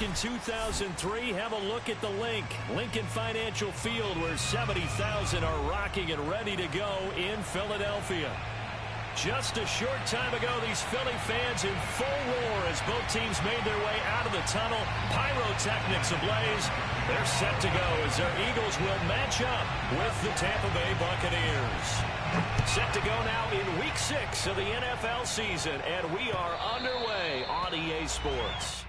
back in 2003, have a look at the Lincoln Financial Field, where 70,000 are rocking and ready to go in Philadelphia. Just a short time ago, these Philly fans in full roar as both teams made their way out of the tunnel. Pyrotechnics ablaze. They're set to go as their Eagles will match up with the Tampa Bay Buccaneers. Set to go now in Week 6 of the NFL season, and we are underway on EA Sports.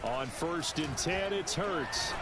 On 1st and 10, it's Hurts.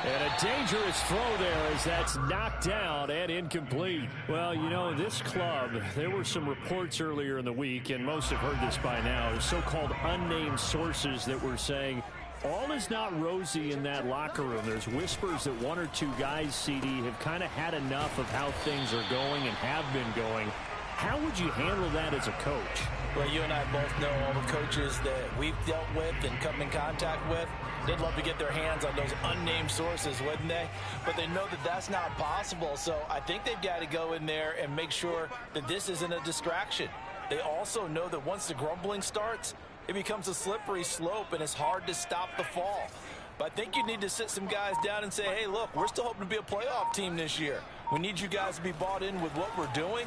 And a dangerous throw there as that's knocked down and incomplete. Well, you know, this club, there were some reports earlier in the week, and most have heard this by now, so-called unnamed sources that were saying all is not rosy in that locker room. There's whispers that one or two guys, CD, have kind of had enough of how things are going and have been going. How would you handle that as a coach? Well, you and I both know all the coaches that we've dealt with and come in contact with. They'd love to get their hands on those unnamed sources, wouldn't they? But they know that that's not possible. So I think they've got to go in there and make sure that this isn't a distraction. They also know that once the grumbling starts, it becomes a slippery slope and it's hard to stop the fall. But I think you need to sit some guys down and say, hey, look, we're still hoping to be a playoff team this year. We need you guys to be bought in with what we're doing.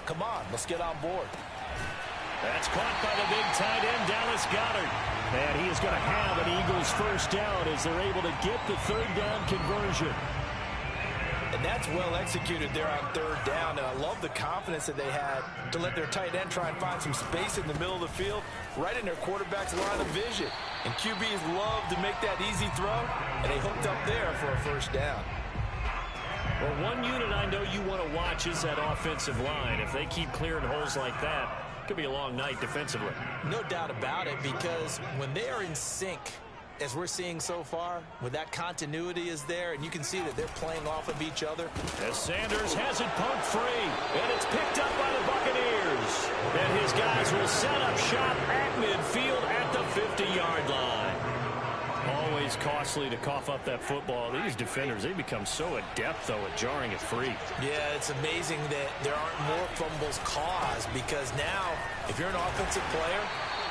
Come on, let's get on board. That's caught by the big tight end, Dallas Goedert. And he is going to have an Eagles first down as they're able to get the third down conversion. And that's well executed there on third down. And I love the confidence that they had to let their tight end try and find some space in the middle of the field, right in their quarterback's line of vision. And QBs love to make that easy throw, and they hooked up there for a first down. Well, one unit I know you want to watch is that offensive line. If they keep clearing holes like that, it could be a long night defensively. No doubt about it, because when they are in sync, as we're seeing so far, when that continuity is there, and you can see that they're playing off of each other. As Sanders has it poked free, and it's picked up by the Buccaneers. And his guys will set up shop at midfield at the 50-yard line. Always costly to cough up that football. These defenders, they become so adept, though, at jarring it free. Yeah, it's amazing that there aren't more fumbles caused, because now, if you're an offensive player,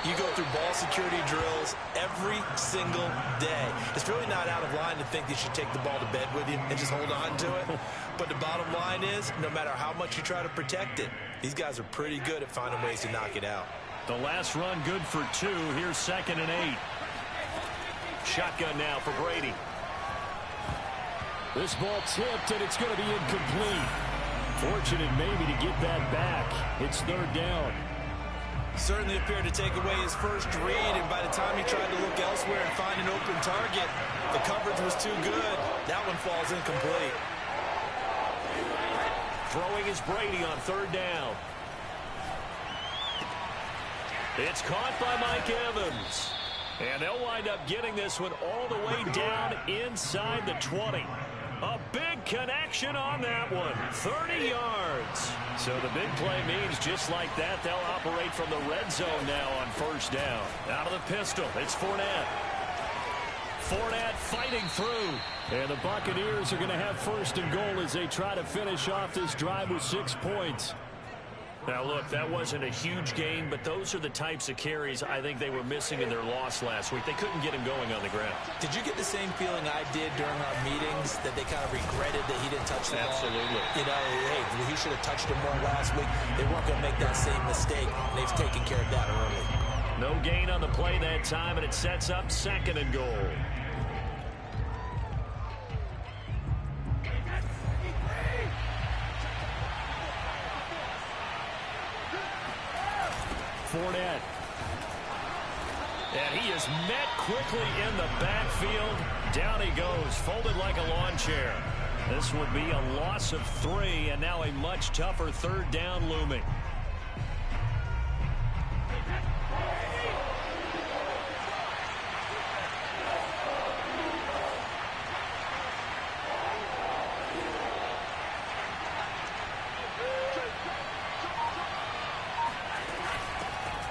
you go through ball security drills every single day. It's really not out of line to think that you should take the ball to bed with you and just hold on to it. But the bottom line is, no matter how much you try to protect it, these guys are pretty good at finding ways to knock it out. The last run good for 2. Here's 2nd and 8. Shotgun now for Brady. This ball tipped, and it's going to be incomplete. Fortunate maybe to get that back. It's third down. Certainly appeared to take away his first read, and by the time he tried to look elsewhere and find an open target, the coverage was too good. That one falls incomplete. Throwing is Brady on third down. It's caught by Mike Evans. And they'll wind up getting this one all the way down inside the 20. A big connection on that one. 30 yards. So the big play means just like that, they'll operate from the red zone now on first down. Out of the pistol, it's Fournette. Fournette fighting through. And the Buccaneers are going to have first and goal as they try to finish off this drive with 6 points. Now, look, that wasn't a huge gain, but those are the types of carries I think they were missing in their loss last week. They couldn't get him going on the ground. Did you get the same feeling I did during our meetings, that they kind of regretted that he didn't touch the ball? Absolutely. You know, hey, he should have touched him more last week. They weren't going to make that same mistake. They've taken care of that early. No gain on the play that time, and it sets up 2nd and goal. Fournette. And he is met quickly in the backfield. Down he goes, folded like a lawn chair. This will be a loss of 3, and now a much tougher third down looming.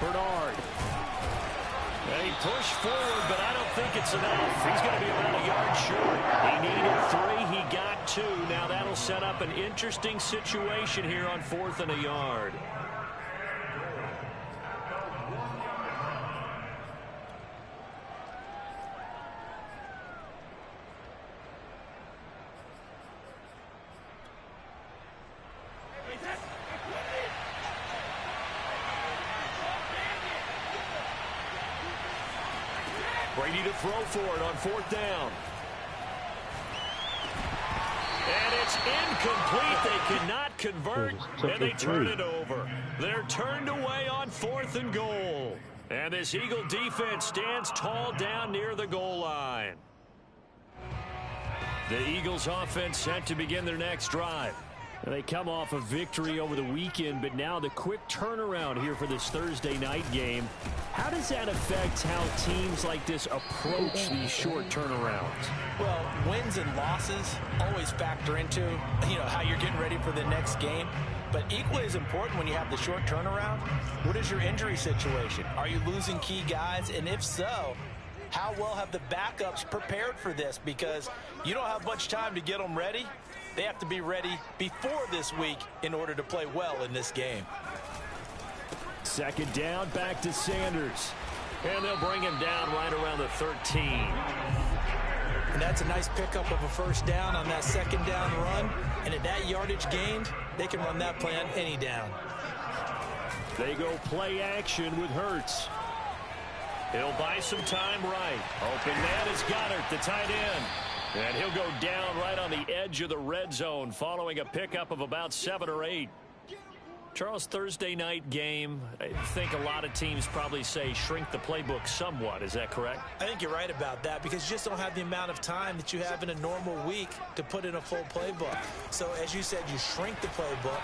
Bernard. And he pushed forward, but I don't think it's enough. He's going to be about a yard short. He needed 3. He got 2. Now that'll set up an interesting situation here on 4th and a yard. Brady to throw for it on 4th down. And it's incomplete. They cannot convert, and they turn it over. They're turned away on 4th and goal. And this Eagle defense stands tall down near the goal line. The Eagles offense set to begin their next drive. They come off a victory over the weekend, but now the quick turnaround here for this Thursday night game. How does that affect how teams like this approach these short turnarounds? Well, wins and losses always factor into, how you're getting ready for the next game. But equally as important when you have the short turnaround, what is your injury situation? Are you losing key guys? And if so, how well have the backups prepared for this? Because you don't have much time to get them ready. They have to be ready before this week in order to play well in this game. 2nd down, back to Sanders. And they'll bring him down right around the 13. And that's a nice pickup of a 1st down on that 2nd down run. And at that yardage gained, they can run that play on any down. They go play action with Hurts. He'll buy some time right. Open man is Goddard, the tight end. And he'll go down right on the edge of the red zone following a pickup of about 7 or 8. Charles, Thursday night game, I think a lot of teams probably say shrink the playbook somewhat. Is that correct? I think you're right about that because you just don't have the amount of time that you have in a normal week to put in a full playbook. So as you said, you shrink the playbook.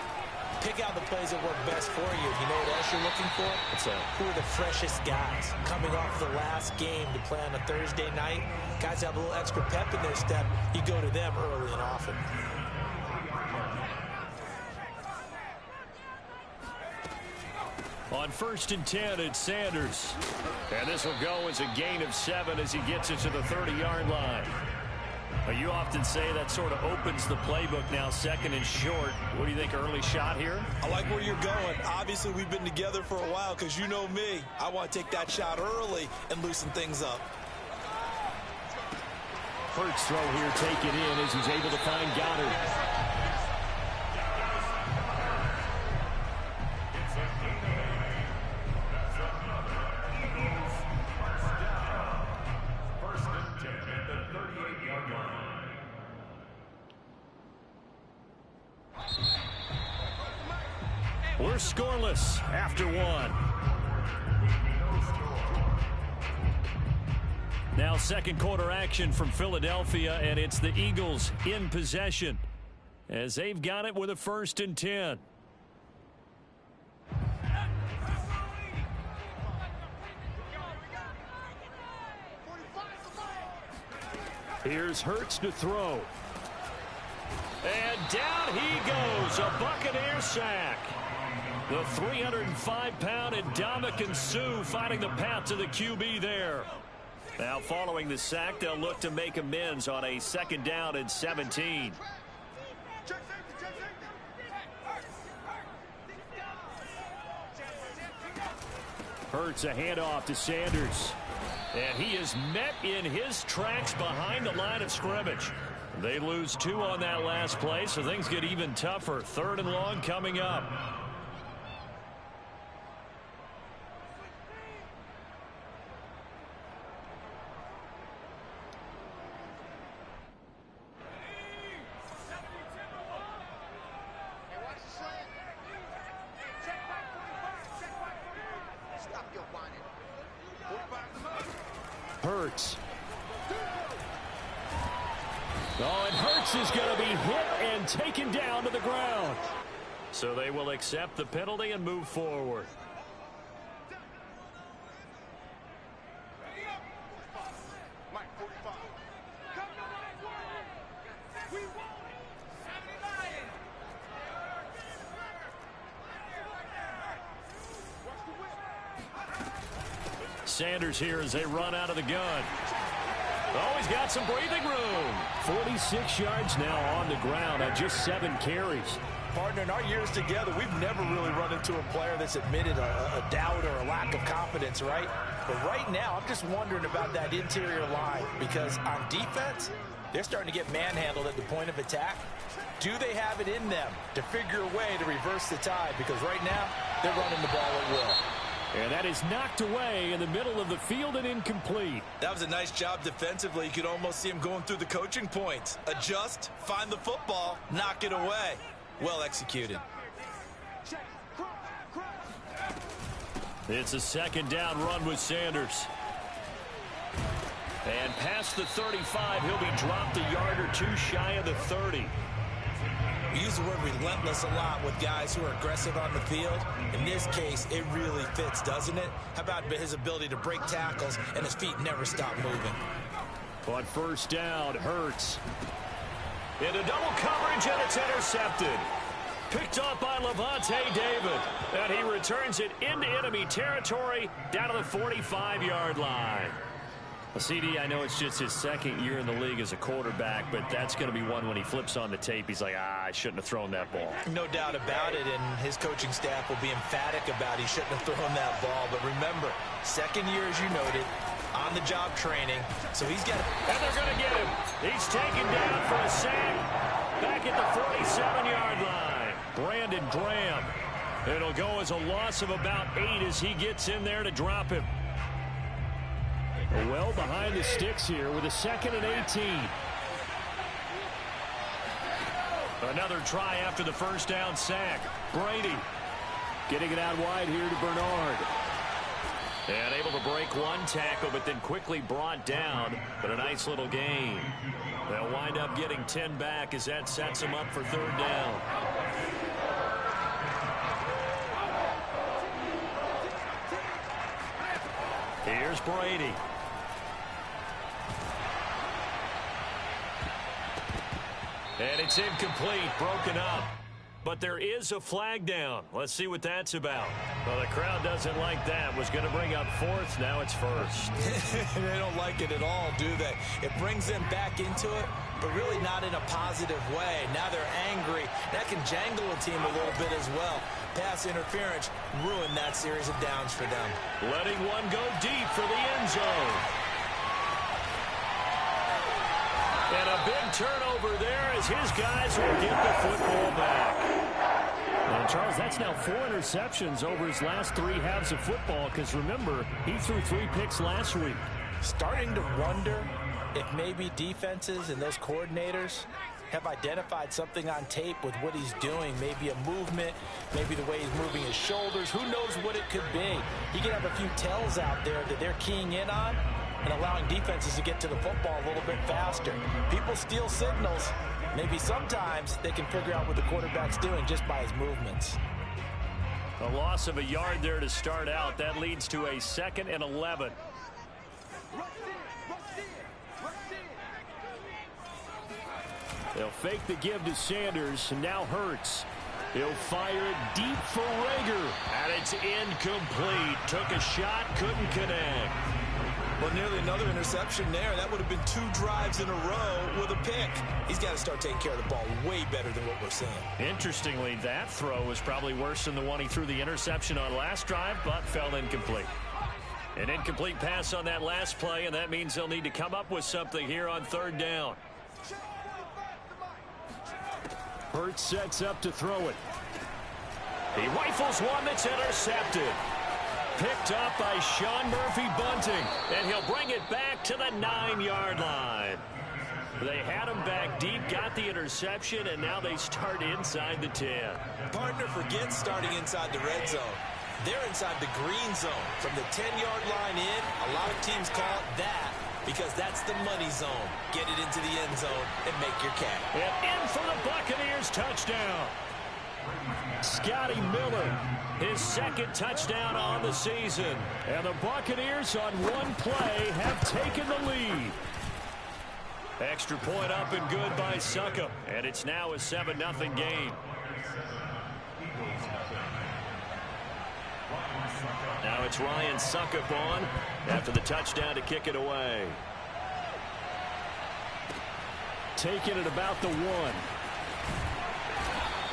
Pick out the plays that work best for you. You know what else you're looking for? What's that? Who are the freshest guys coming off the last game to play on a Thursday night? Guys have a little extra pep in their step. You go to them early and often. On 1st and 10, it's Sanders. And this will go as a gain of 7 as he gets it to the 30-yard line. You often say that sort of opens the playbook now, 2nd and short. What do you think, early shot here? I like where you're going. Obviously, we've been together for a while because you know me. I want to take that shot early and loosen things up. Hurts throw here taken in as he's able to find Goddard. We're scoreless after 1. Now 2nd quarter action from Philadelphia, and it's the Eagles in possession as they've got it with a 1st and 10. Here's Hurts to throw. And down he goes, a Buccaneer sack. The 305-pound Ndamukong Suh finding the path to the QB there. Now following the sack, they'll look to make amends on a 2nd down and 17. Hurts a handoff to Sanders. And he is met in his tracks behind the line of scrimmage. They lose 2 on that last play, so things get even tougher. 3rd and long coming up. Hurts. Oh, and Hurts is going to be hit and taken down to the ground. So they will accept the penalty and move forward. Sanders here as they run out of the gun. Oh, he's got some breathing room. 46 yards now on the ground on just 7 carries. Partner, in our years together, we've never really run into a player that's admitted a doubt or a lack of confidence, right? But right now, I'm just wondering about that interior line because on defense, they're starting to get manhandled at the point of attack. Do they have it in them to figure a way to reverse the tide? Because right now, they're running the ball at will. And that is knocked away in the middle of the field and incomplete. That was a nice job defensively. You could almost see him going through the coaching points. Adjust, find the football, knock it away. Well executed. It's a second down run with Sanders. And past the 35, he'll be dropped a yard or two shy of the 30. We use the word relentless a lot with guys who are aggressive on the field. In this case, it really fits, doesn't it? How about his ability to break tackles and his feet never stop moving? On first down, Hurts. Into double coverage, and it's intercepted. Picked up by Levante David. And he returns it into enemy territory down to the 45-yard line. Well, CD, I know it's just his second year in the league as a quarterback, but that's going to be one when he flips on the tape. He's like, I shouldn't have thrown that ball. No doubt about it, and his coaching staff will be emphatic about he shouldn't have thrown that ball. But remember, second year, as you noted, on-the-job training, so he's got to... And they're going to get him. He's taken down for a sack back at the 47-yard line. Brandon Graham. It'll go as a loss of about 8 as he gets in there to drop him. Well behind the sticks here with a 2nd and 18. Another try after the first down sack. Brady getting it out wide here to Bernard. And able to break one tackle, but then quickly brought down. But a nice little gain. They'll wind up getting 10 back as that sets them up for 3rd down. Here's Brady. And it's incomplete, broken up. But there is a flag down. Let's see what that's about. Well, the crowd doesn't like that. Was going to bring up 4th. Now it's 1st. They don't like it at all, do they? It brings them back into it, but really not in a positive way. Now they're angry. That can jangle a team a little bit as well. Pass interference ruined that series of downs for them. Letting one go deep for the end zone. And a big turnover there as his guys will get the football back. And Charles, that's now 4 interceptions over his last 3 halves of football, because remember, he threw 3 picks last week. Starting to wonder if maybe defenses and those coordinators have identified something on tape with what he's doing. Maybe a movement, maybe the way he's moving his shoulders. Who knows what it could be? He could have a few tells out there that they're keying in on and allowing defenses to get to the football a little bit faster. People steal signals. Maybe sometimes they can figure out what the quarterback's doing just by his movements. A loss of a yard there to start out. That leads to a 2nd and 11. They'll fake the give to Sanders, and now Hurts. He'll fire it deep for Rager, and it's incomplete. Took a shot, couldn't connect. Well, nearly another interception there. That would have been 2 drives in a row with a pick. He's got to start taking care of the ball way better than what we're seeing. Interestingly, that throw was probably worse than the one he threw the interception on last drive, but fell incomplete. An incomplete pass on that last play, and that means they'll need to come up with something here on 3rd down. Hurts sets up to throw it. He rifles one that's intercepted. Picked up by Sean Murphy-Bunting, and he'll bring it back to the 9-yard line. They had him back deep, got the interception, and now they start inside the 10. Partner, forget starting inside the red zone. They're inside the green zone. From the 10-yard line in, a lot of teams call it that because that's the money zone. Get it into the end zone and make your cash. And in for the Buccaneers touchdown. Scotty Miller, his 2nd touchdown on the season. And the Buccaneers on one play have taken the lead. Extra point up and good by Succop. And it's now a 7-0 game. Now it's Ryan Suckup on after the touchdown to kick it away. Taking it about the 1.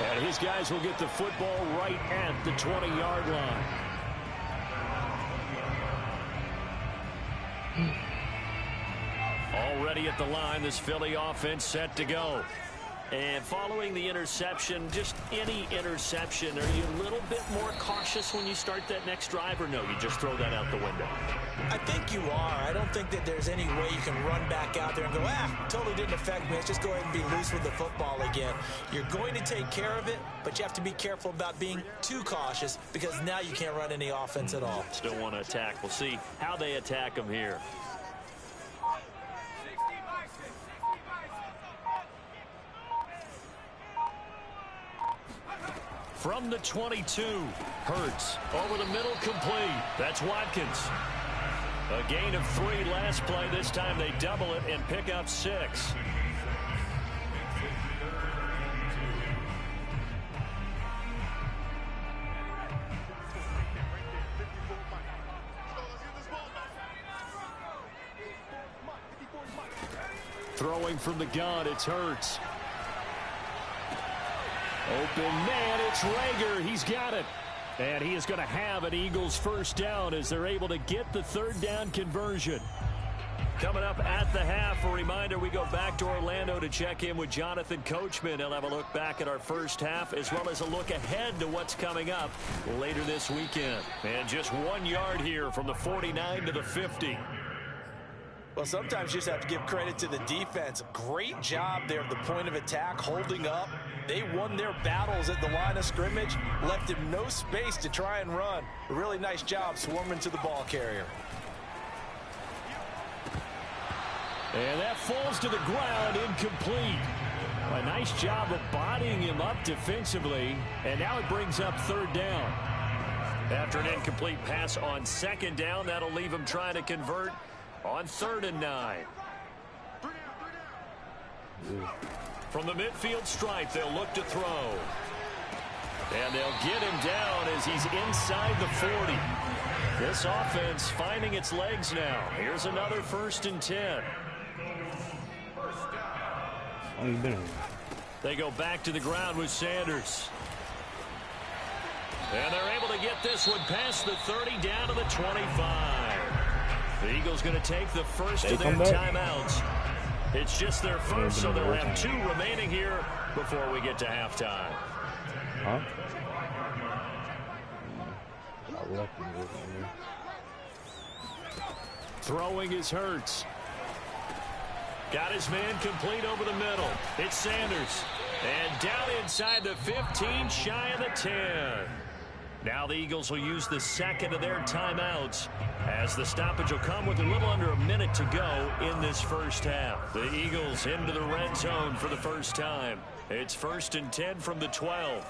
And his guys will get the football right at the 20-yard line. Already at the line, this Philly offense set to go. And following the interception, just any interception, are you a little bit more cautious when you start that next drive, or no, you just throw that out the window? I think you are. I don't think that there's any way you can run back out there and go, totally didn't affect me. Let's just go ahead and be loose with the football again. You're going to take care of it, but you have to be careful about being too cautious because now you can't run any offense at all. Still want to attack. We'll see how they attack them here. From the 22, Hurts over the middle, complete. That's Watkins. A gain of 3 last play. This time they double it and pick up 6. Throwing from the gun, it's Hurts. Open man, it's Rager. He's got it. And he is going to have an Eagles first down as they're able to get the third down conversion. Coming up at the half, a reminder, we go back to Orlando to check in with Jonathan Coachman. He'll have a look back at our first half as well as a look ahead to what's coming up later this weekend. And just 1 yard here from the 49 to the 50. Well, sometimes you just have to give credit to the defense. Great job there at the point of attack, holding up. They won their battles at the line of scrimmage, left him no space to try and run. A really nice job swarming to the ball carrier. And that falls to the ground, incomplete. A nice job of bodying him up defensively, and now it brings up third down. After an incomplete pass on second down, that'll leave him trying to convert on 3rd and 9. From the midfield stripe, they'll look to throw. And they'll get him down as he's inside the 40. This offense finding its legs now. Here's another 1st and 10. They go back to the ground with Sanders. And they're able to get this one past the 30 down to the 25. The Eagles going to take the first of their timeouts. It's just their first, so they'll have 2 remaining here before we get to halftime. Huh? Throwing is Hurts. Got his man complete over the middle. It's Sanders. And down inside the 15, shy of the 10. Now the Eagles will use the second of their timeouts as the stoppage will come with a little under a minute to go in this first half. The Eagles into the red zone for the first time. It's 1st and 10 from the 12.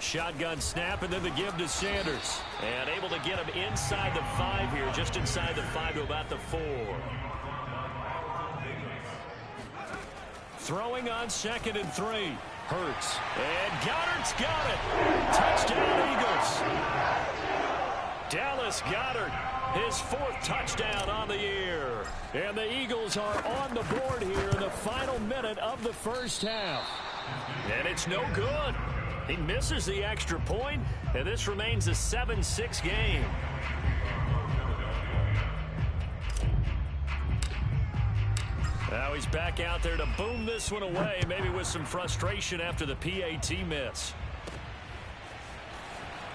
Shotgun snap and then the give to Sanders. And able to get him inside the 5 here, just inside the 5 to about the 4. Throwing on 2nd and 3. Hurts. And Goddard's got it. Touchdown, Eagles. Dallas Goedert, his 4th touchdown on the year. And the Eagles are on the board here in the final minute of the first half. And it's no good. He misses the extra point, and this remains a 7-6 game. Now he's back out there to boom this one away, maybe with some frustration after the PAT miss.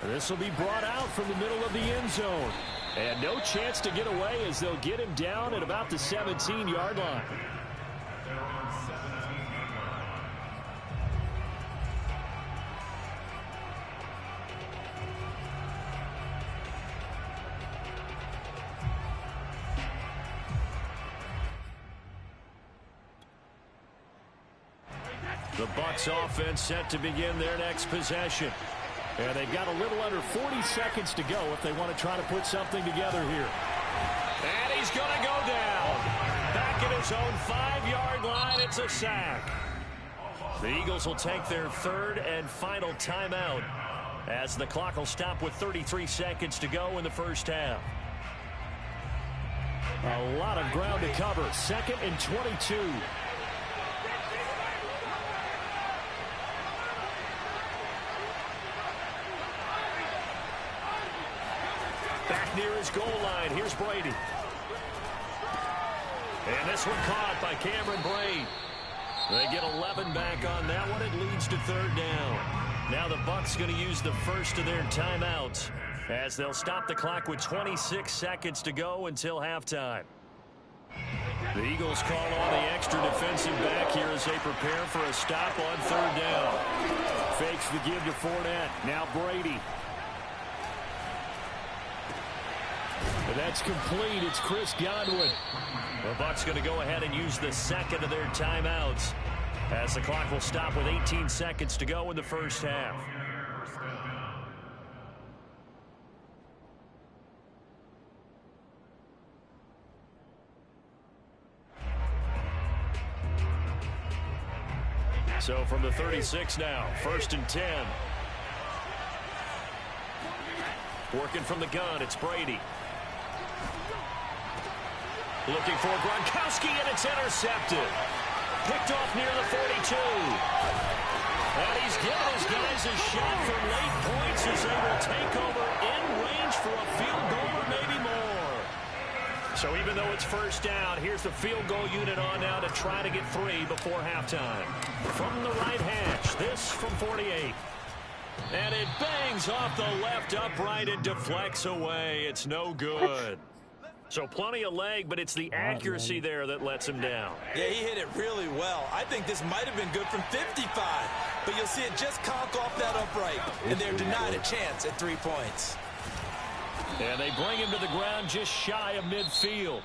This will be brought out from the middle of the end zone. And no chance to get away as they'll get him down at about the 17-yard line. The Bucs offense set to begin their next possession. And they've got a little under 40 seconds to go if they want to try to put something together here. And he's going to go down. Back at his own 5-yard line, it's a sack. The Eagles will take their third and final timeout as the clock will stop with 33 seconds to go in the first half. A lot of ground to cover. 2nd and 22. Back near his goal line. Here's Brady. And this one caught by Cameron Brate. They get 11 back on that one. It leads to 3rd down. Now the Bucs going to use the first of their timeouts as they'll stop the clock with 26 seconds to go until halftime. The Eagles call on the extra defensive back here as they prepare for a stop on 3rd down. Fakes the give to Fournette. Now Brady. And that's complete. It's Chris Godwin. The Bucs going to go ahead and use the second of their timeouts as the clock will stop with 18 seconds to go in the first half. So from the 36 now, 1st and 10. Working from the gun, it's Brady. Looking for Gronkowski, and it's intercepted. Picked off near the 42. And he's given his guys a shot for late points as they will take over in range for a field goal or maybe more. So even though it's 1st down, here's the field goal unit on now to try to get 3 before halftime. From the right hash, this from 48. And it bangs off the left upright and deflects away. It's no good. So plenty of leg, but it's the accuracy there that lets him down. Yeah, he hit it really well. I think this might have been good from 55, but you'll see it just conk off that upright, and they're denied a chance at 3 points. And they bring him to the ground just shy of midfield.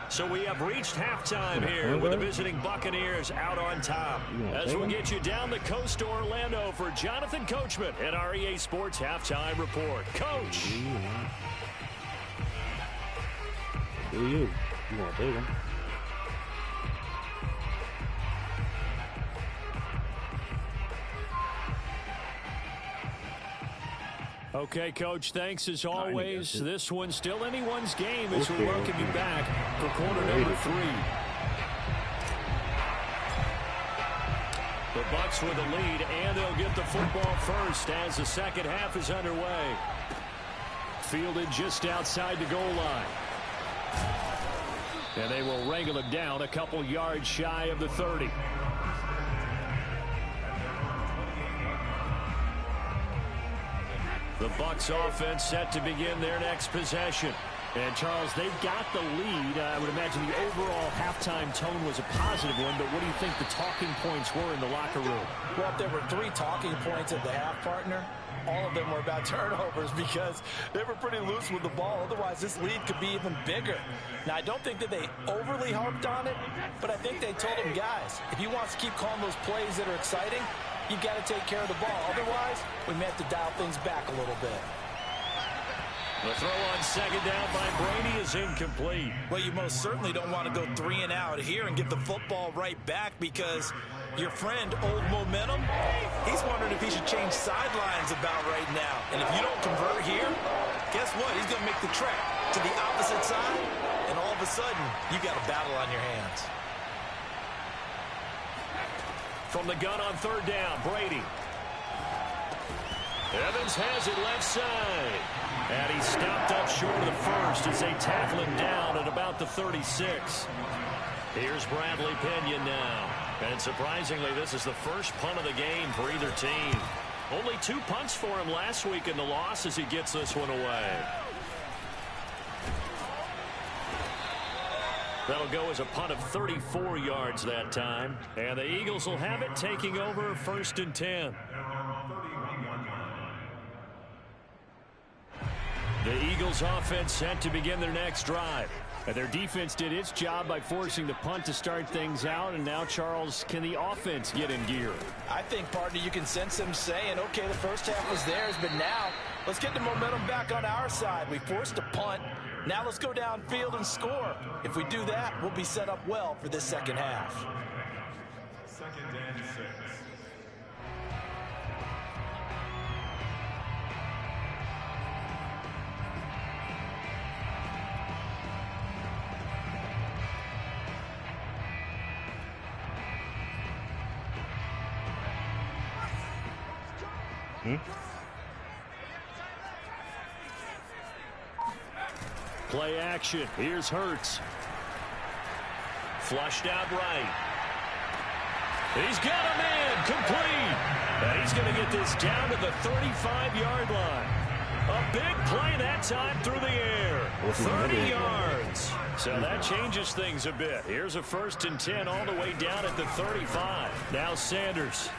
So we have reached halftime here with the visiting Buccaneers out on top. As we'll get you down the coast to Orlando for Jonathan Coachman at our EA Sports Halftime Report. Coach! Who are you? You want to take him? Okay, Coach, thanks as always. This one's still anyone's game as we welcome you back for quarter number 3. The Bucs with the lead, and they'll get the football first as the second half is underway. Fielded just outside the goal line. And they will wrangle him down a couple yards shy of the 30. The Bucs offense set to begin their next possession. And, Charles, they've got the lead. I would imagine the overall halftime tone was a positive one, but what do you think the talking points were in the locker room? Well, if there were 3 talking points at the half, partner, all of them were about turnovers because they were pretty loose with the ball. Otherwise, this lead could be even bigger. Now, I don't think that they overly harped on it, but I think they told them, guys, if he wants to keep calling those plays that are exciting, you've got to take care of the ball. Otherwise, we may have to dial things back a little bit. The throw on second down by Brady is incomplete. Well, you most certainly don't want to go 3 and out here and get the football right back because your friend, Old Momentum, he's wondering if he should change sidelines about right now. And if you don't convert here, guess what? He's going to make the trek to the opposite side, and all of a sudden, you got a battle on your hands. From the gun on third down, Brady. Evans has it left side. And he's stopped up short of the first as they tackle him down at about the 36. Here's Bradley Pinion now. And surprisingly, this is the first punt of the game for either team. Only 2 punts for him last week in the loss as he gets this one away. That'll go as a punt of 34 yards that time. And the Eagles will have it, taking over 1st and 10. The Eagles offense set to begin their next drive. And their defense did its job by forcing the punt to start things out. And now, Charles, can the offense get in gear? I think, partner, you can sense them saying, okay, the first half was theirs, but now let's get the momentum back on our side. We forced a punt. Now let's go downfield and score. If we do that, we'll be set up well for this second half. 2nd and 6. Play action. Here's Hurts. Flushed out right. He's got a man. Complete. And he's going to get this down to the 35-yard line. A big play that time through the air. 30 yards. So that changes things a bit. Here's a 1st and 10 all the way down at the 35. Now Sanders.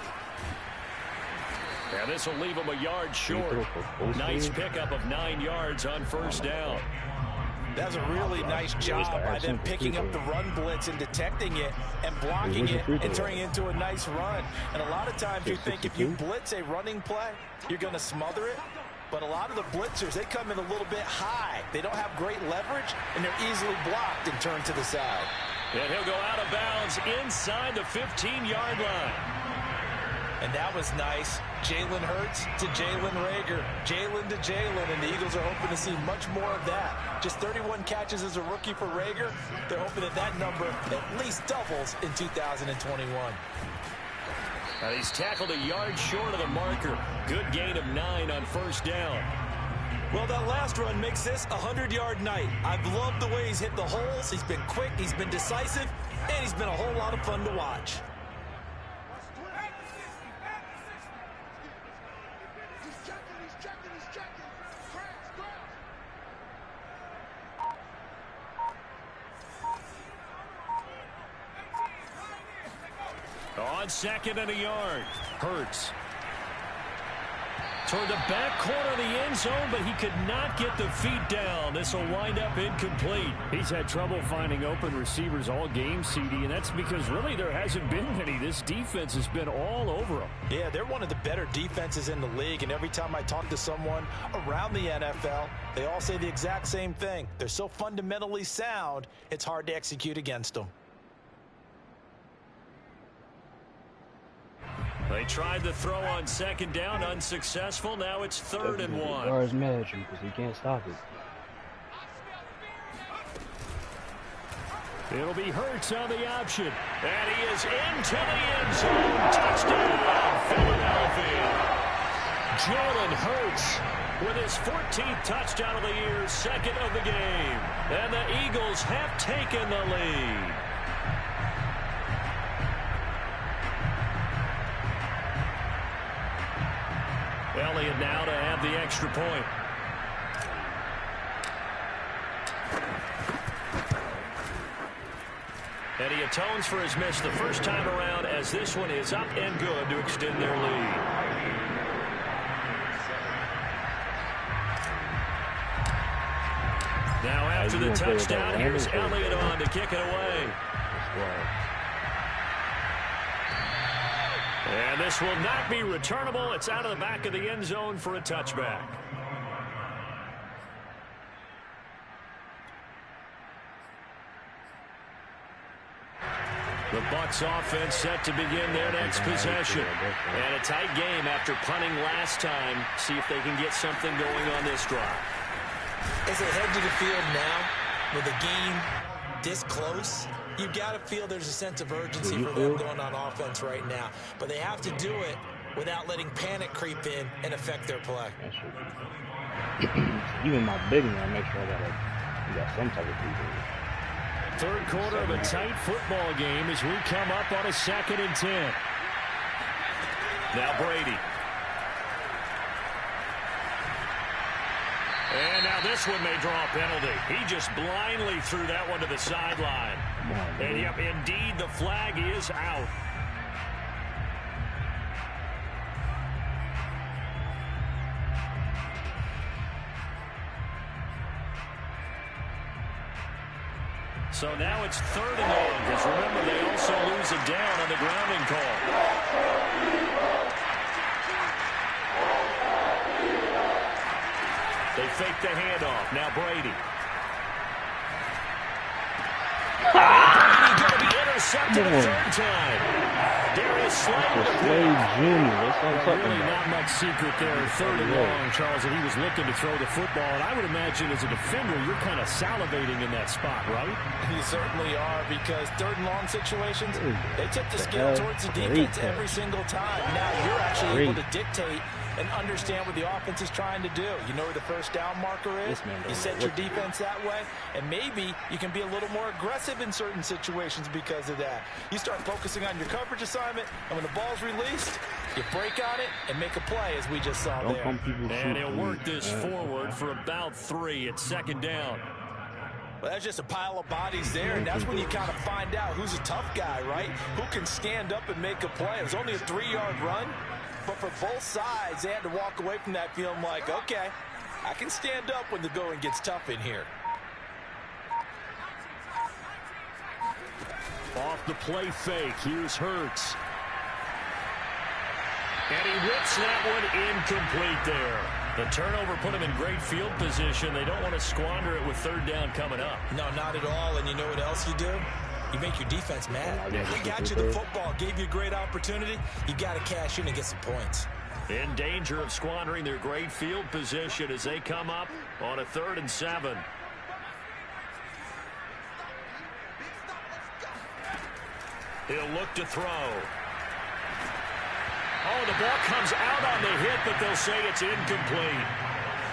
And this will leave him a yard short. Nice pickup of 9 yards on 1st down. That's a really nice job by them picking up the run blitz and detecting it and blocking it and turning it into a nice run. And a lot of times you think if you blitz a running play, you're going to smother it. But a lot of the blitzers, they come in a little bit high. They don't have great leverage, and they're easily blocked and turned to the side. And he'll go out of bounds inside the 15-yard line. And that was nice. Jalen Hurts to Jalen Reagor. Jalen to Jalen, and the Eagles are hoping to see much more of that. Just 31 catches as a rookie for Reagor. They're hoping that that number at least doubles in 2021. And he's tackled a yard short of the marker. Good gain of 9 on 1st down. Well, that last run makes this a 100-yard night. I've loved the way he's hit the holes. He's been quick, he's been decisive, and he's been a whole lot of fun to watch. On 2nd and a yard. Hurts. Toward the back corner of the end zone, but he could not get the feet down. This will wind up incomplete. He's had trouble finding open receivers all game, CD, and that's because really there hasn't been many. This defense has been all over them. Yeah, they're one of the better defenses in the league, and every time I talk to someone around the NFL, they all say the exact same thing. They're so fundamentally sound, it's hard to execute against them. They tried the throw on 2nd down, unsuccessful. Now it's 3rd and 1. Guards mad at you because he can't stop it. It'll be Hurts on the option. And he is into the end zone. Touchdown, Philadelphia. Jalen Hurts with his 14th touchdown of the year, 2nd of the game. And the Eagles have taken the lead. Elliott now to have the extra point. And he atones for his miss the first time around, as this one is up and good to extend their lead. Now after the touchdown, here's Elliott on to kick it away. And this will not be returnable. It's out of the back of the end zone for a touchback. The Bucs offense set to begin their next possession. And a tight game after punting last time. See if they can get something going on this drive. As they head to the field now, with the game this close, you've got to feel there's a sense of urgency for them going on offense right now. But they have to do it without letting panic creep in and affect their play. Even my big man, make sure I got some type of people. Third quarter of a tight football game as we come up on a 2nd and 10. Now Brady. And now this one may draw a penalty. He just blindly threw that one to the sideline. And yep, indeed, the flag is out. So now it's 3rd and long, because remember, they also lose a down on the grounding call. They fake the handoff. Now Brady. Brady going to be intercepted a 3rd time. Darius Slade really not much secret there. 3rd and long, Charles, and he was looking to throw the football. And I would imagine as a defender, you're kind of salivating in that spot, right? You certainly are, because 3rd and long situations, they tip the scale towards the defense every single time. Now you're actually able to dictate and understand what the offense is trying to do. You know where the first down marker is. You set your defense that way, and maybe you can be a little more aggressive in certain situations because of that. You start focusing on your coverage assignment, and when the ball's released, you break on it and make a play, as we just saw there. And he'll work this forward for about 3 at second down. Well, that's just a pile of bodies there, and that's when you kind of find out who's a tough guy, right? Who can stand up and make a play. It was only a 3-yard run, but for both sides, they had to walk away from that feeling like, okay, I can stand up when the going gets tough in here. Off the play fake, here's Hurts. And he whips that one incomplete there. The turnover put him in great field position. They don't want to squander it with third down coming up. No, not at all. And you know what else you do? You make your defense mad. They got you the football, gave you a great opportunity. You got to cash in and get some points. In danger of squandering their great field position as they come up on a 3rd and 7. He'll look to throw. Oh, the ball comes out on the hit, but they'll say it's incomplete.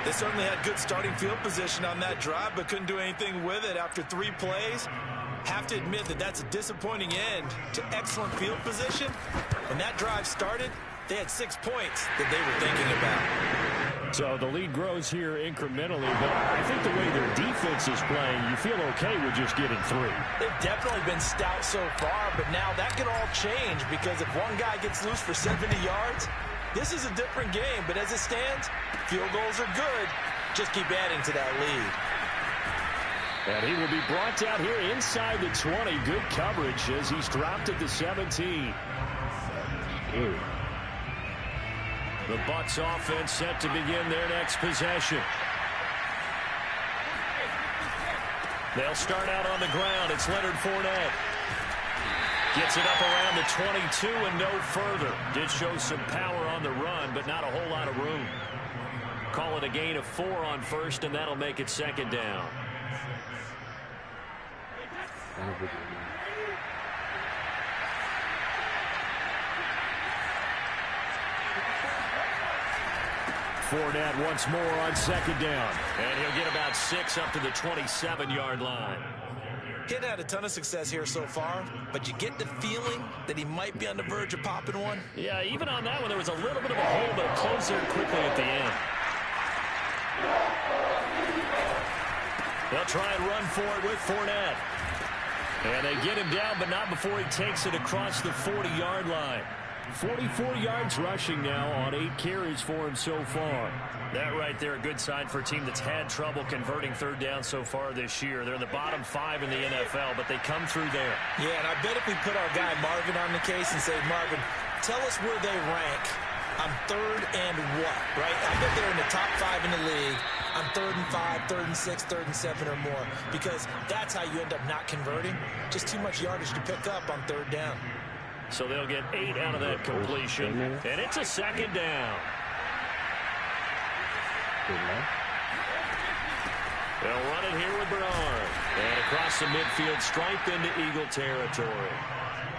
They certainly had good starting field position on that drive, but couldn't do anything with it after 3 plays. Have to admit that that's a disappointing end to excellent field position. When that drive started, they had 6 points that they were thinking about. So the lead grows here incrementally, but I think the way their defense is playing, you feel okay with just getting 3. They've definitely been stout so far, but now that could all change because if one guy gets loose for 70 yards, this is a different game. But as it stands, field goals are good. Just keep adding to that lead. And he will be brought down here inside the 20. Good coverage as he's dropped at the 17. The Bucs offense set to begin their next possession. They'll start out on the ground. It's Leonard Fournette. Gets it up around the 22 and no further. Did show some power on the run, but not a whole lot of room. Call it a gain of 4 on first, and that'll make it second down. Fournette once more on second down. And he'll get about 6 up to the 27-yard line. He hadn't had a ton of success here so far, but you get the feeling that he might be on the verge of popping one. Yeah, even on that one, there was a little bit of a hole, but it closed there quickly at the end. They'll try and run for it with Fournette. And they get him down, but not before he takes it across the 40-yard line. 44 yards rushing now on 8 carries for him so far. That right there, a good sign for a team that's had trouble converting third down so far this year. They're in the bottom 5 in the NFL, but they come through there. Yeah, and I bet if we put our guy Marvin on the case and say, Marvin, tell us where they rank on 3rd and what, right? I bet they're in the top 5 in the league on 3rd and 5, 3rd and 6, 3rd and 7 or more, because that's how you end up not converting. Just too much yardage to pick up on 3rd down. So they'll get 8 out of that completion, and it's a second down. They'll run it here with Bernard. And across the midfield stripe into Eagle territory.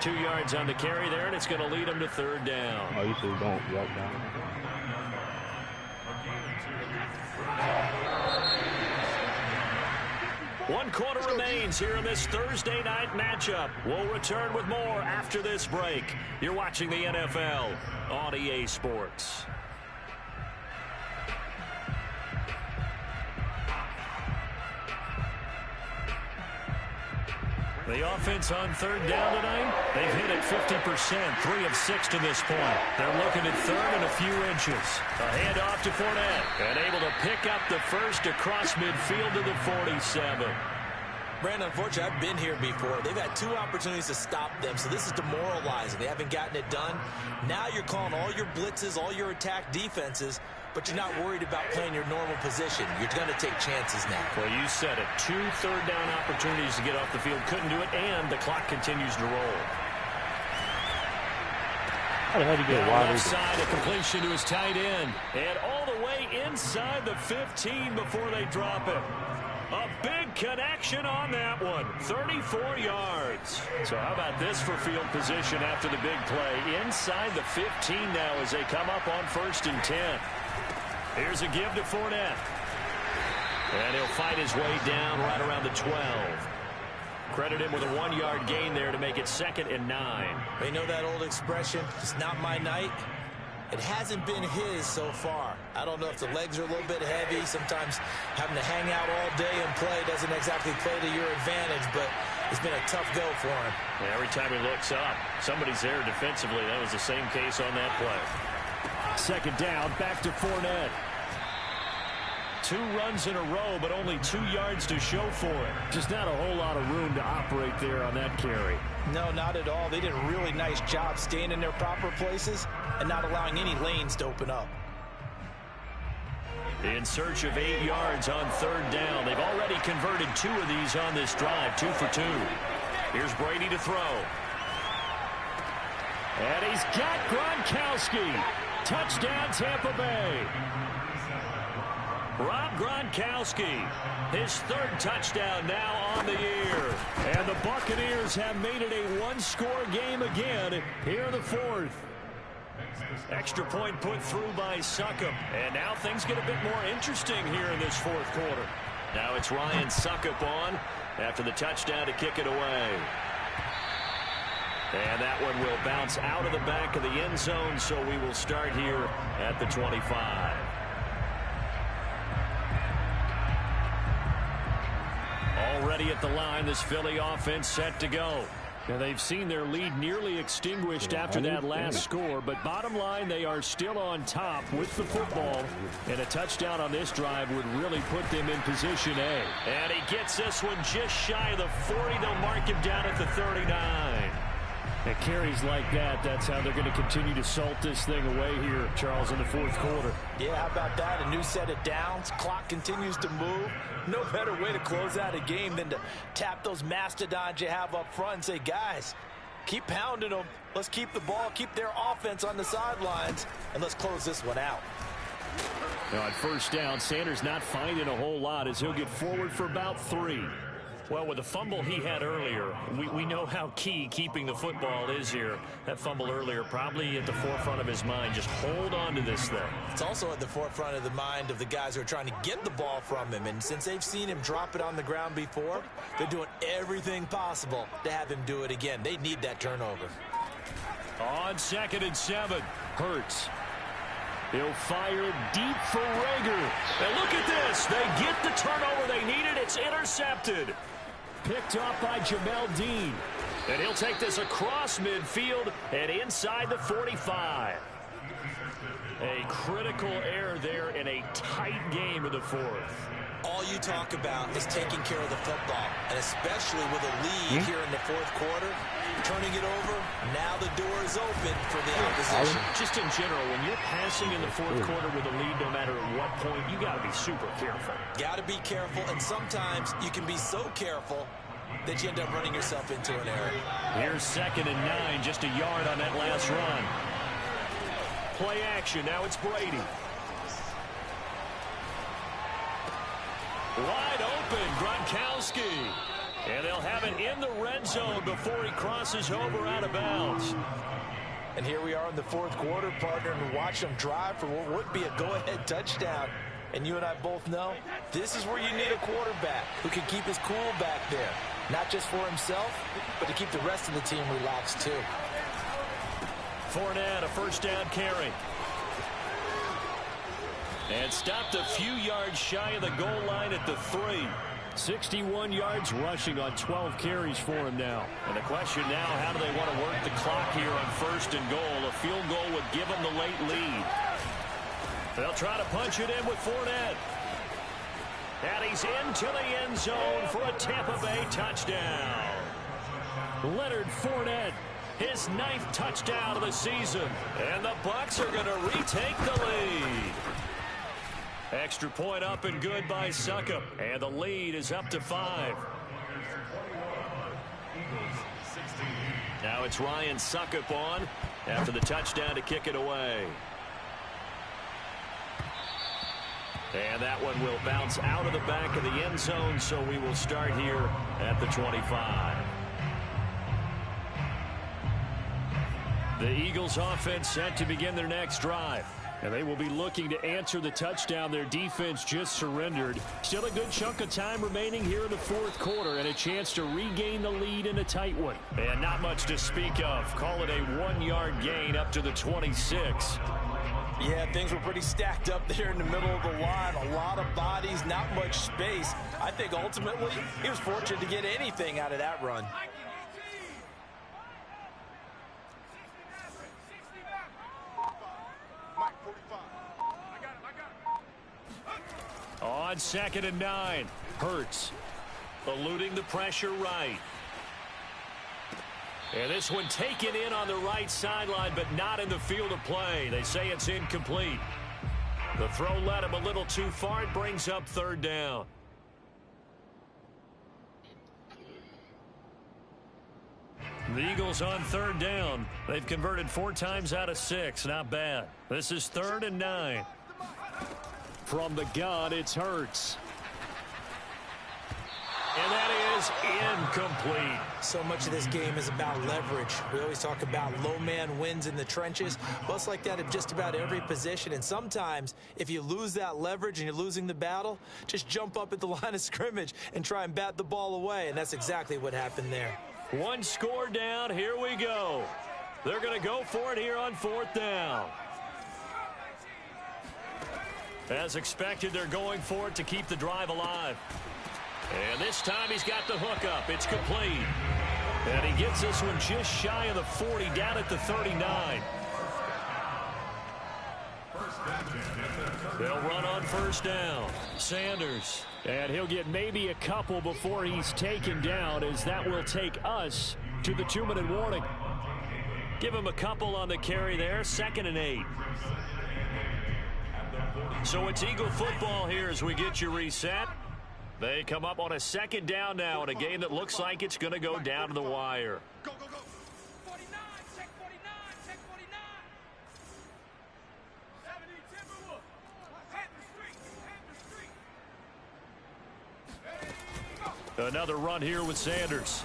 2 yards on the carry there, and it's going to lead them to 3rd down. Oh, you said don't walk down. One quarter remains here in this Thursday night matchup. We'll return with more after this break. You're watching the NFL on EA Sports. The offense on 3rd down tonight, they've hit it 50%, 3 of 6 to this point. They're looking at 3rd and a few inches. A handoff to Fournette, and able to pick up the first across midfield to the 47. Brandon, unfortunately, I've been here before. They've had 2 opportunities to stop them, so this is demoralizing. They haven't gotten it done. Now you're calling all your blitzes, all your attack defenses, but you're not worried about playing your normal position. You're going to take chances now. Well, you said it. 2 third down opportunities to get off the field. Couldn't do it, and the clock continues to roll. How the hell did he get wide left side, a completion to his tight end. And all the way inside the 15 before they drop it. A big connection on that one. 34 yards. So how about this for field position after the big play? Inside the 15 now as they come up on 1st and 10. Here's a give to Fournette. And he'll fight his way down right around the 12. Credit him with a 1-yard gain there to make it 2nd and 9. They know that old expression, it's not my night. It hasn't been his so far. I don't know if the legs are a little bit heavy. Sometimes having to hang out all day and play doesn't exactly play to your advantage, but it's been a tough go for him. Yeah, every time he looks up, somebody's there defensively. That was the same case on that play. 2nd down, back to Fournette. 2 runs in a row, but only 2 yards to show for it. Just not a whole lot of room to operate there on that carry. No, not at all. They did a really nice job staying in their proper places and not allowing any lanes to open up. In search of 8 yards on 3rd down. They've already converted 2 of these on this drive, 2 for 2. Here's Brady to throw. And he's got Gronkowski. Touchdown, Tampa Bay. Rob Gronkowski, his 3rd touchdown now on the year. And the Buccaneers have made it a 1-score game again here in the 4th. Extra point put through by Succop. And now things get a bit more interesting here in this 4th quarter. Now it's Ryan Succop on after the touchdown to kick it away. And that one will bounce out of the back of the end zone, so we will start here at the 25. Already at the line, this Philly offense set to go. Now they've seen their lead nearly extinguished after that last score, but bottom line, they are still on top with the football, and a touchdown on this drive would really put them in position A. And he gets this one just shy of the 40. They'll mark him down at the 39. And carries like that, that's how they're going to continue to salt this thing away here, Charles, in the 4th quarter. Yeah, how about that? A new set of downs. Clock continues to move. No better way to close out a game than to tap those mastodons you have up front and say, guys, keep pounding them. Let's keep the ball, keep their offense on the sidelines, and let's close this one out. Now on 1st down, Sanders not finding a whole lot as he'll get forward for about 3. Well, with the fumble he had earlier, we know how key keeping the football is here. That fumble earlier probably at the forefront of his mind. Just hold on to this thing. It's also at the forefront of the mind of the guys who are trying to get the ball from him. And since they've seen him drop it on the ground before, they're doing everything possible to have him do it again. They need that turnover. On 2nd and 7, Hurts. He'll fire deep for Rager. And look at this. They get the turnover they needed. It's intercepted. Picked up by Jamel Dean. And he'll take this across midfield and inside the 45. A critical error there in a tight game in the 4th. All you talk about is taking care of the football, and especially with a lead here in the 4th quarter. Turning it over, now the door is open for the opposition. Just in general, when you're passing in the 4th quarter with a lead, no matter at what point, you got to be super careful. Got to be careful, and sometimes you can be so careful that you end up running yourself into an error. Here's 2nd and 9, just a yard on that last run. Play action, now it's Brady. Wide open, Gronkowski. And they'll have it in the red zone before he crosses over out of bounds. And here we are in the 4th quarter, partner, and watch them drive for what would be a go-ahead touchdown. And you and I both know this is where you need a quarterback who can keep his cool back there. Not just for himself, but to keep the rest of the team relaxed too. Fournette, a 1st down carry. And stopped a few yards shy of the goal line at the 3. 61 yards rushing on 12 carries for him now. And the question now, how do they want to work the clock here on 1st and goal? A field goal would give them the late lead. They'll try to punch it in with Fournette. And he's into the end zone for a Tampa Bay touchdown. Leonard Fournette, his 9th touchdown of the season. And the Bucs are going to retake the lead. Extra point up and good by Succop. And the lead is up to 5. Now it's Ryan Succop on after the touchdown to kick it away. And that one will bounce out of the back of the end zone, so we will start here at the 25. The Eagles offense set to begin their next drive. And they will be looking to answer the touchdown their defense just surrendered. Still a good chunk of time remaining here in the fourth quarter and a chance to regain the lead in a tight one. And not much to speak of. Call it a 1-yard gain up to the 26. Yeah, things were pretty stacked up there in the middle of the line. A lot of bodies, not much space. I think ultimately he was fortunate to get anything out of that run. On 2nd and 9, Hurts eluding the pressure right. And this one taken in on the right sideline, but not in the field of play. They say it's incomplete. The throw led him a little too far. It brings up 3rd down. The Eagles on 3rd down. They've converted 4 times out of 6. Not bad. This is 3rd and 9. From the gun, it's Hurts. And that is incomplete. So much of this game is about leverage. We always talk about low man wins in the trenches. Well, it's like that in just about every position. And sometimes, if you lose that leverage and you're losing the battle, just jump up at the line of scrimmage and try and bat the ball away. And that's exactly what happened there. 1 score down. Here we go. They're going to go for it here on 4th down. As expected, they're going for it to keep the drive alive. And this time he's got the hook up. It's complete. And he gets this one just shy of the 40, down at the 39. They'll run on 1st down. Sanders. And he'll get maybe a couple before he's taken down, as that will take us to the 2-minute warning. Give him a couple on the carry there. 2nd and 8. So it's Eagle football here as we get you reset. They come up on a 2nd down now in a game that looks like it's going to go down to the wire. Go, go, go. 49, check 49, check 49. 70 Timberwolf. Street. Another run here with Sanders.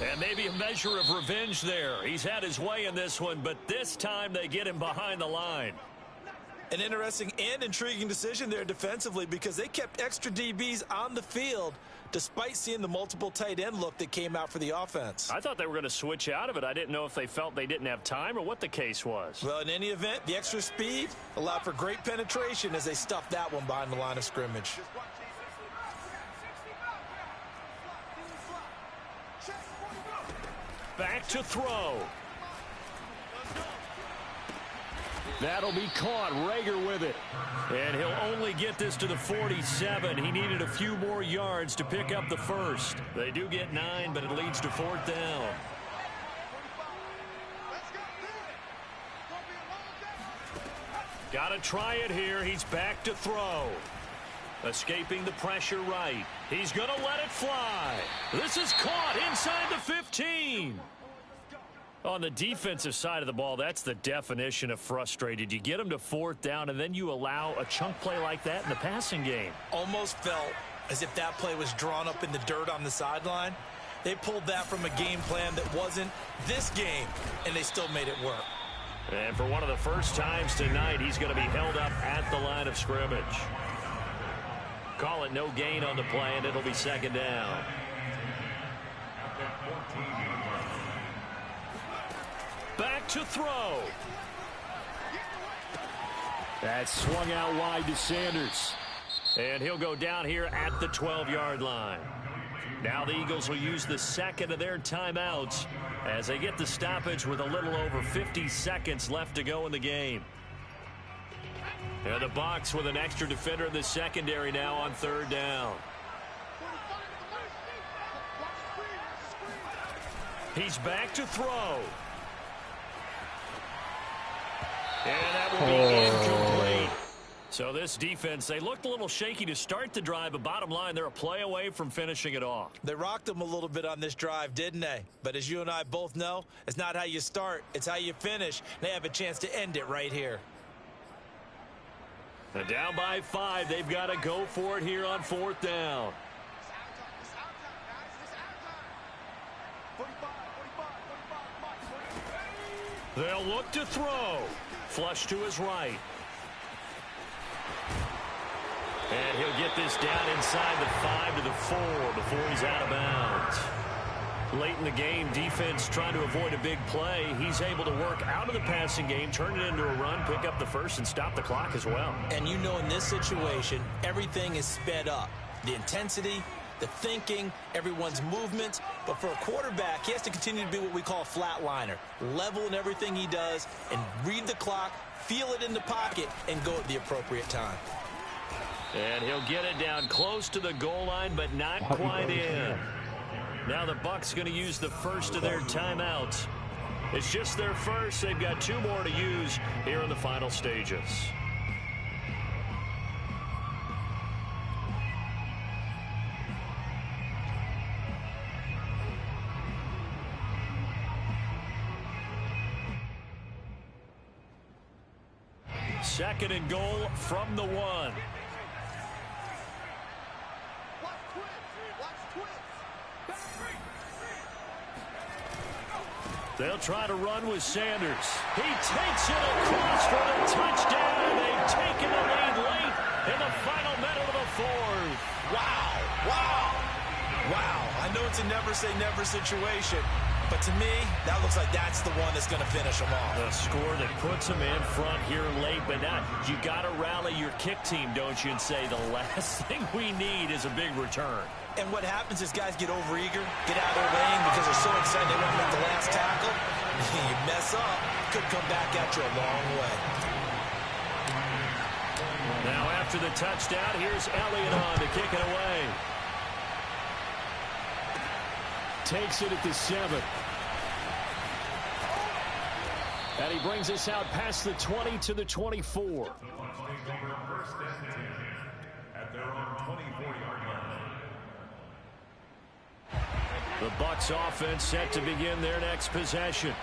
And maybe a measure of revenge there. He's had his way in this one, but this time they get him behind the line. An interesting and intriguing decision there defensively, because they kept extra DBs on the field despite seeing the multiple tight end look that came out for the offense. I thought they were going to switch out of it. I didn't know if they felt they didn't have time or what the case was. Well, in any event, the extra speed allowed for great penetration as they stuffed that one behind the line of scrimmage. Back to throw. That'll be caught. Rager with it. And he'll only get this to the 47. He needed a few more yards to pick up the first. They do get 9, but it leads to 4th down. Got to try it here. He's back to throw. Escaping the pressure right. He's going to let it fly. This is caught inside the 15. On the defensive side of the ball, that's the definition of frustrated. You get them to 4th down, and then you allow a chunk play like that in the passing game. Almost felt as if that play was drawn up in the dirt on the sideline. They pulled that from a game plan that wasn't this game, and they still made it work. And for one of the first times tonight, he's going to be held up at the line of scrimmage. Call it no gain on the play, and it'll be 2nd down. Back to throw. That's swung out wide to Sanders. And he'll go down here at the 12-yard line. Now the Eagles will use the 2nd of their timeouts as they get the stoppage with a little over 50 seconds left to go in the game. And the box with an extra defender in the secondary now on 3rd down. He's back to throw. And that will be incomplete. So this defense, they looked a little shaky to start the drive, but bottom line, they're a play away from finishing it off. They rocked them a little bit on this drive, didn't they? But as you and I both know, it's not how you start, it's how you finish. They have a chance to end it right here. And down by 5. They've got to go for it here on 4th down. They'll look to throw. Flush to his right. And he'll get this down inside the 5 to the 4 before he's out of bounds. Late in the game, defense trying to avoid a big play. He's able to work out of the passing game, turn it into a run, pick up the first, and stop the clock as well. And you know in this situation, everything is sped up. The intensity, the thinking, everyone's movement. But for a quarterback, he has to continue to be what we call a flatliner. Level in everything he does and read the clock, feel it in the pocket, and go at the appropriate time. And he'll get it down close to the goal line, but not quite in. Now the Bucs going to use the first of their timeouts. It's just their first. They've got 2 more to use here in the final stages. Second and goal from the 1. They'll try to run with Sanders. He takes it across for the touchdown, and they've taken the lead late in the final minute of the 4th. Wow, wow, wow. I know it's a never-say-never situation, but to me, that looks like that's the one that's going to finish them off. A score that puts them in front here late, but now you got to rally your kick team, don't you, and say the last thing we need is a big return. And what happens is guys get overeager, get out of their lane because they're so excited they want to make the last tackle. You mess up, could come back at you a long way. Now after the touchdown, here's Elliott on to kick it away. Takes it at the 7. And he brings us out past the 20 to the 24. At their own 24-yard line. The Bucs offense set to begin their next possession.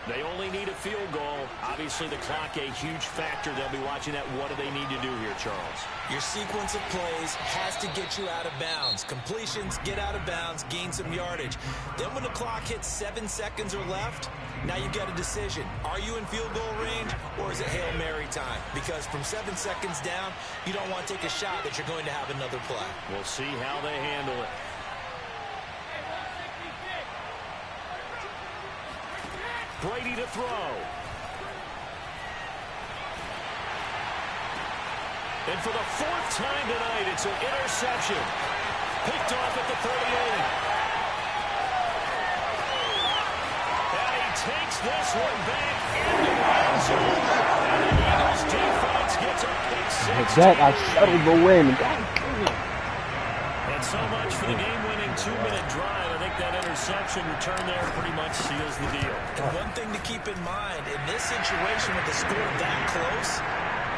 They only need a field goal. Obviously, the clock a huge factor. They'll be watching that. What do they need to do here, Charles? Your sequence of plays has to get you out of bounds. Completions, get out of bounds, gain some yardage. Then when the clock hits 7 seconds or left, now you've got a decision. Are you in field goal range, or is it Hail Mary time? Because from 7 seconds down, you don't want to take a shot that you're going to have another play. We'll see how they handle it. Brady to throw. And for the 4th time tonight, it's an interception. Picked off at the 38. And he takes this one back into the end zone. And the Eagles defense gets a pick 6. That I settled the win. And so much for the game-winning 2-minute drive. I think that interception return there pretty much seals the deal. And one thing to keep in mind, in this situation with the score that close,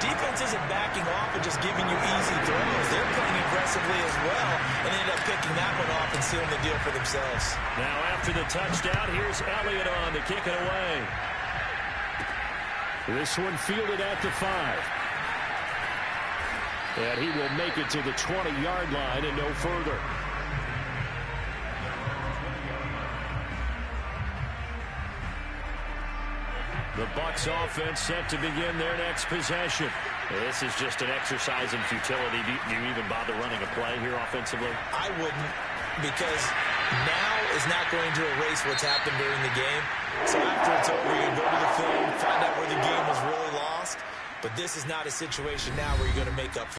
defense isn't backing off and just giving you easy throws. They're playing aggressively as well, and they end up picking that one off and sealing the deal for themselves. Now after the touchdown, here's Elliott on to kick it away. This one fielded at the 5. And he will make it to the 20-yard line and no further. The Bucs offense set to begin their next possession. This is just an exercise in futility. Do you even bother running a play here offensively? I wouldn't, because now is not going to erase what's happened during the game. So after it's over, you go to the film, find out where the game was really lost. But this is not a situation now where you're going to make up for